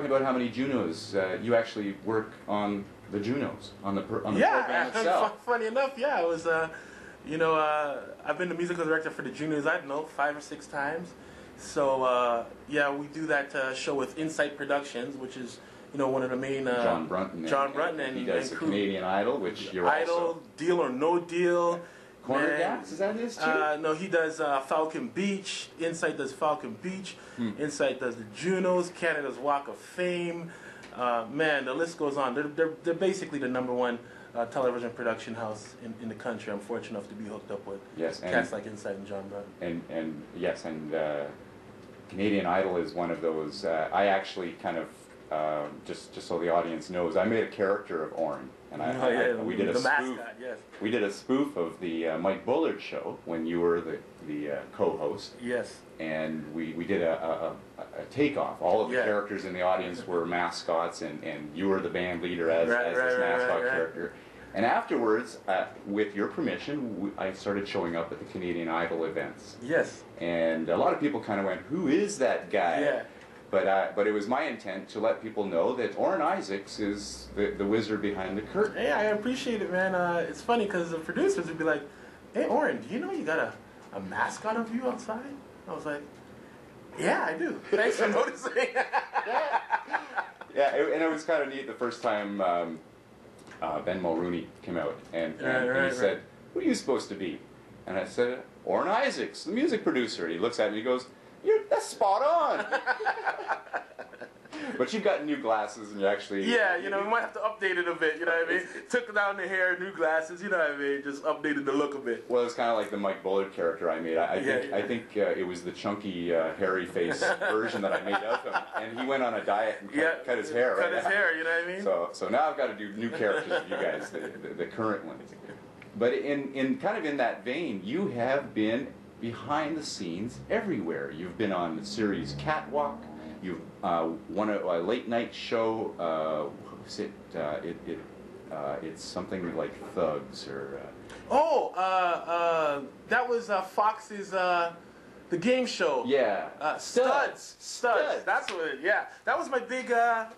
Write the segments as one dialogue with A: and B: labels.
A: talking about how many Junos you actually work on the Junos on the program itself.
B: Funny enough, yeah, it was. You know, I've been the musical director for the Junos, I don't know, 5 or 6 times. So yeah, we do that show with Insight Productions, which is, you know, one of the main
A: John Brunton.
B: And
A: he does the
B: crew.
A: Canadian Idol, which you're
B: Idol,
A: also.
B: Deal or No Deal.
A: Corner Gas, is that his too?
B: No, he does Falcon Beach. Insight does Falcon Beach. Insight does the Junos. Canada's Walk of Fame. Man, the list goes on. They're basically the #1 television production house in the country. I'm fortunate enough to be hooked up with cats like Insight and John Brunton.
A: And yes, and Canadian Idol is one of those. I actually kind of just so the audience knows, I made a character of Orin, and we did a spoof.
B: Mascot, yes.
A: We did a spoof of the Mike Bullard show when you were the co-host.
B: Yes.
A: And we did a takeoff. All of the characters in the audience were mascots, and you were the band leader as this mascot character. And afterwards, with your permission, I started showing up at the Canadian Idol events.
B: Yes.
A: And a lot of people kind of went, "Who is that guy?"
B: Yeah.
A: But it was my intent to let people know that Orin Isaacs is the wizard behind the curtain.
B: Hey, I appreciate it, man. It's funny because the producers would be like, "Hey, Orin, do you know you got a mascot of you outside?" I was like, "Yeah, I do. Thanks for noticing."
A: Yeah, and it was kind of neat the first time Ben Mulrooney came out and he said, "Who are you supposed to be?" And I said, "Orin Isaacs, the music producer." And he looks at me and he goes, "That's spot on." But you've got new glasses and you actually...
B: Yeah, you know, we might have to update it a bit, you know what I mean? Took down the hair, new glasses, you know what I mean? Just updated the look a bit.
A: Well, it's kind of like the Mike Bullard character I made. I think it was the chunky, hairy face version that I made of him. And he went on a diet and cut his hair, right?
B: Cut his hair, you know what I mean?
A: So now I've got to do new characters of you guys, the current ones. But in kind of in that vein, you have been behind the scenes everywhere. You've been on the series Catwalk. You've won a late night show. What was it? It's something like Thugs or.
B: That was Fox's the game show.
A: Yeah.
B: Studs. That's what it. Yeah. That was my big. That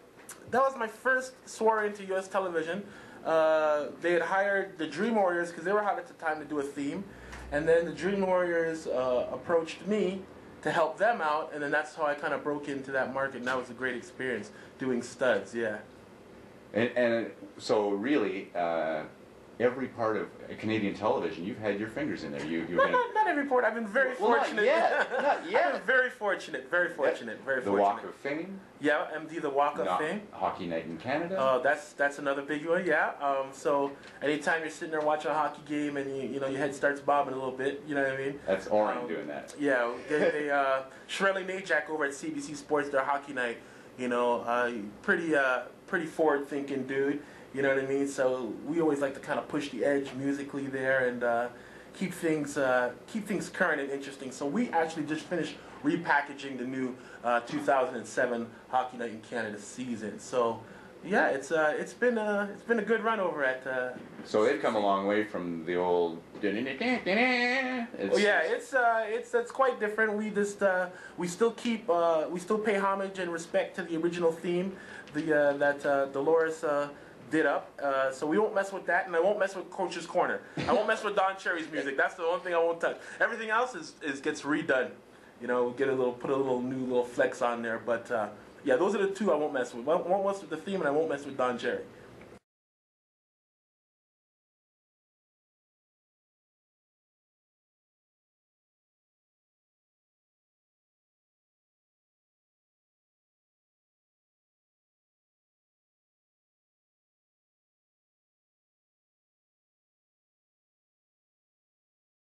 B: was my first soiree into U.S. television. They had hired the Dream Warriors because they were hot at the time to do a theme. And then the Dream Warriors approached me to help them out, and then that's how I kind of broke into that market, and that was a great experience doing Studs, yeah.
A: And so really, every part of Canadian television, you've had your fingers in there.
B: Not every part. I've been very fortunate.
A: Not yet. Not yet.
B: I've been very fortunate.
A: The Walk of Fame.
B: Yeah, MD, the Walk of Fame.
A: Hockey Night in Canada.
B: That's another big one. Yeah. So anytime you're sitting there watching a hockey game and your head starts bobbing a little bit, you know what I mean?
A: That's Orin doing that.
B: Yeah. They Shirley Najak over at CBC Sports, their Hockey Night. You know, pretty forward-thinking dude. You know what I mean? So we always like to kind of push the edge musically there and keep things current and interesting. So we actually just finished repackaging the new 2007 Hockey Night in Canada season. So yeah, it's been a good run over at.
A: So they've come a long way from the old.
B: It's quite different. We still pay homage and respect to the original theme, that Dolores did up. So we won't mess with that, and I won't mess with Coach's Corner. I won't mess with Don Cherry's music. That's the one thing I won't touch. Everything else gets redone. You know, put a new little flex on there. But yeah, those are the two I won't mess with. I won't mess with the theme, and I won't mess with Don Cherry.